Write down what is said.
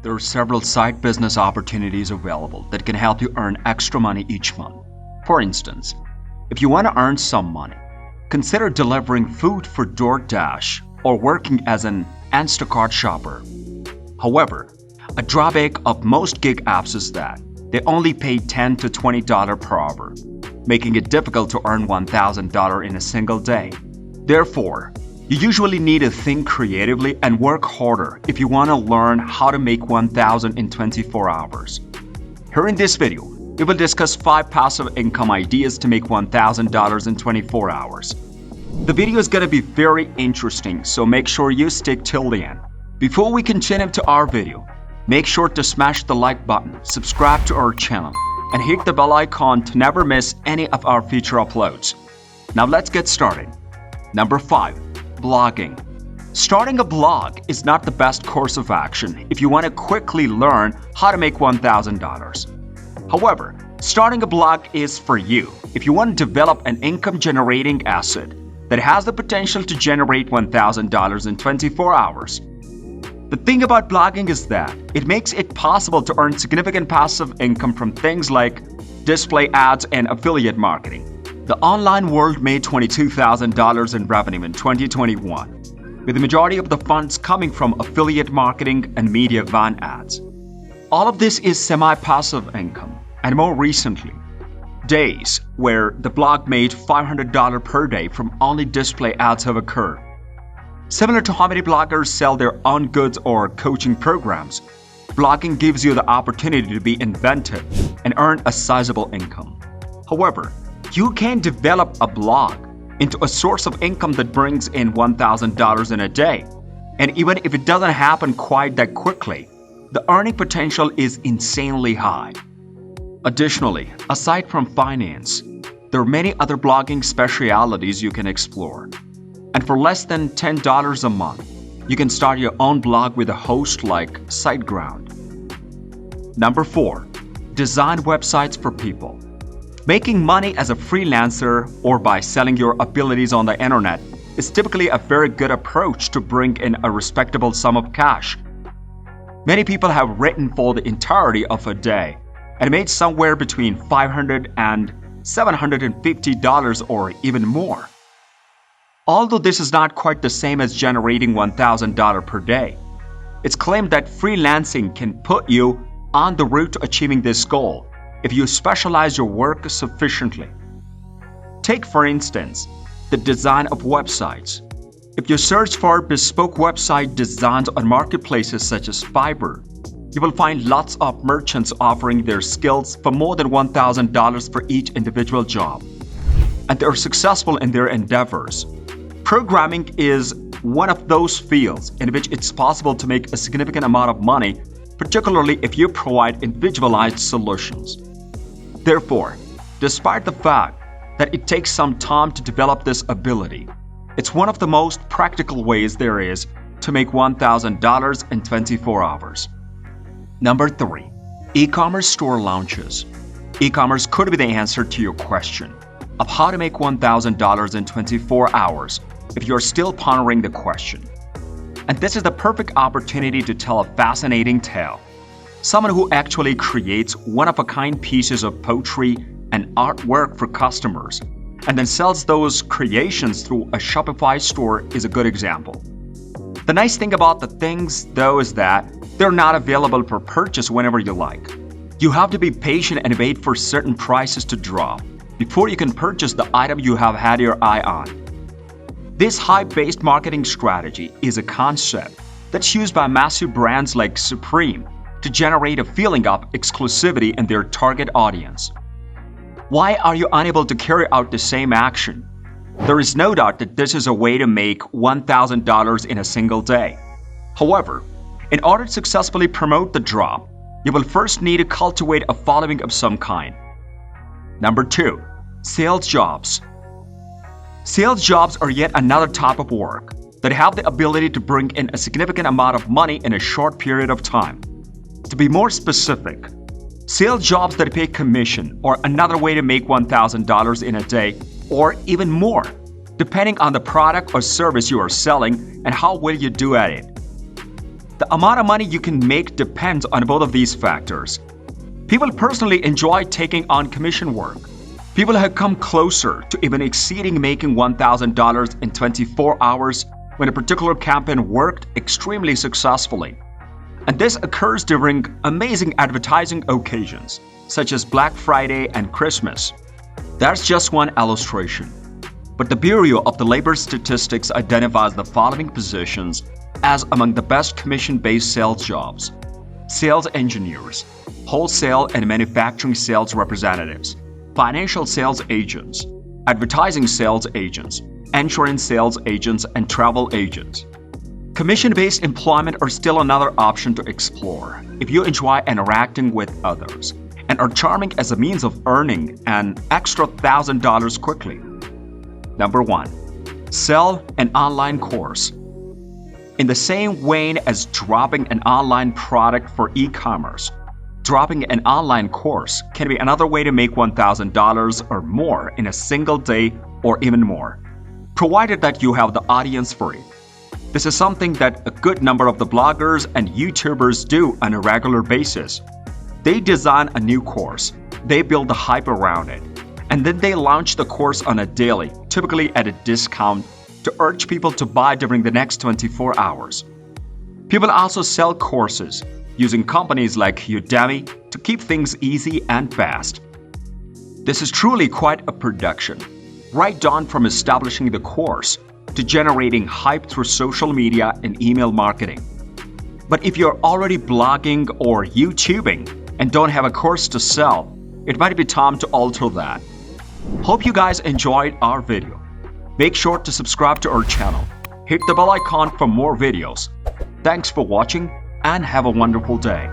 There are several side business opportunities available that can help you earn extra money each month. For instance, if you want to earn some money, consider delivering food for DoorDash or working as an Instacart shopper. However, a drawback of most gig apps is that they only pay $10 to $20 per hour, making it difficult to earn $1,000 in a single day. Therefore, you usually need to think creatively and work harder if you want to learn how to make $1,000 in 24 hours. Here in this video, we will discuss 5 passive income ideas to make $1,000 in 24 hours. The video is going to be very interesting, so make sure you stick till the end. Before we continue to our video, make sure to smash the like button, subscribe to our channel, and hit the bell icon to never miss any of our future uploads. Now let's get started. Number 5. Blogging. Starting a blog is not the best course of action if you want to quickly learn how to make $1,000. However, starting a blog is for you if you want to develop an income-generating asset that has the potential to generate $1,000 in 24 hours. The thing about blogging is that it makes it possible to earn significant passive income from things like display ads and affiliate marketing. The online world made $22,000 in revenue in 2021, with the majority of the funds coming from affiliate marketing and media van ads. All of this is semi-passive income, and more recently, days where the blog made $500 per day from only display ads have occurred. Similar to how many bloggers sell their own goods or coaching programs, blogging gives you the opportunity to be inventive and earn a sizable income. However, you can develop a blog into a source of income that brings in $1,000 in a day. And even if it doesn't happen quite that quickly, the earning potential is insanely high. Additionally, aside from finance, there are many other blogging specialities you can explore. And for less than $10 a month, you can start your own blog with a host like SiteGround. Number 4. Design websites for people. Making money as a freelancer or by selling your abilities on the internet is typically a very good approach to bring in a respectable sum of cash. Many people have written for the entirety of a day and made somewhere between $500 and $750 or even more. Although this is not quite the same as generating $1,000 per day, it's claimed that freelancing can put you on the route to achieving this goal if you specialize your work sufficiently. Take, for instance, the design of websites. If you search for bespoke website designs on marketplaces such as Fiverr, you will find lots of merchants offering their skills for more than $1,000 for each individual job. And they are successful in their endeavors. Programming is one of those fields in which it's possible to make a significant amount of money, particularly if you provide individualized solutions. Therefore, despite the fact that it takes some time to develop this ability, it's one of the most practical ways there is to make $1,000 in 24 hours. Number 3. E-commerce store launches. E-commerce could be the answer to your question of how to make $1,000 in 24 hours if you're still pondering the question. And this is the perfect opportunity to tell a fascinating tale. Someone who actually creates one-of-a-kind pieces of poetry and artwork for customers and then sells those creations through a Shopify store is a good example. The nice thing about the things, though, is that they're not available for purchase whenever you like. You have to be patient and wait for certain prices to drop before you can purchase the item you have had your eye on. This hype-based marketing strategy is a concept that's used by massive brands like Supreme to generate a feeling of exclusivity in their target audience. Why are you unable to carry out the same action? There is no doubt that this is a way to make $1,000 in a single day. However, in order to successfully promote the drop, you will first need to cultivate a following of some kind. Number 2. Sales jobs. Sales jobs are yet another type of work that have the ability to bring in a significant amount of money in a short period of time. To be more specific, sales jobs that pay commission are another way to make $1,000 in a day or even more, depending on the product or service you are selling and how well you do at it. The The amount of money you can make depends on both of these factors. People personally enjoy taking on commission work. People have come closer to even exceeding making $1,000 in 24 hours when a particular campaign worked extremely successfully. And this occurs during amazing advertising occasions, such as Black Friday and Christmas. That's just one illustration. But the Bureau of the Labor Statistics identifies the following positions as among the best commission-based sales jobs: sales engineers, wholesale and manufacturing sales representatives, financial sales agents, advertising sales agents, insurance sales agents, and travel agents. Commission-based employment are still another option to explore if you enjoy interacting with others and are charming as a means of earning an extra $1,000 quickly. Number 1. Sell an online course. In the same vein as dropping an online product for e-commerce, dropping an online course can be another way to make $1,000 or more in a single day or even more, provided that you have the audience for it. This is something that a good number of the bloggers and YouTubers do on a regular basis. They design a new course, they build the hype around it, and then they launch the course on a daily, typically at a discount, to urge people to buy during the next 24 hours. People also sell courses using companies like Udemy to keep things easy and fast. This is truly quite a production, right down from establishing the course to generating hype through social media and email marketing. But if you're already blogging or YouTubing and don't have a course to sell, it might be time to alter that. Hope you guys enjoyed our video. Make sure to subscribe to our channel. Hit the bell icon for more videos. Thanks for watching and have a wonderful day.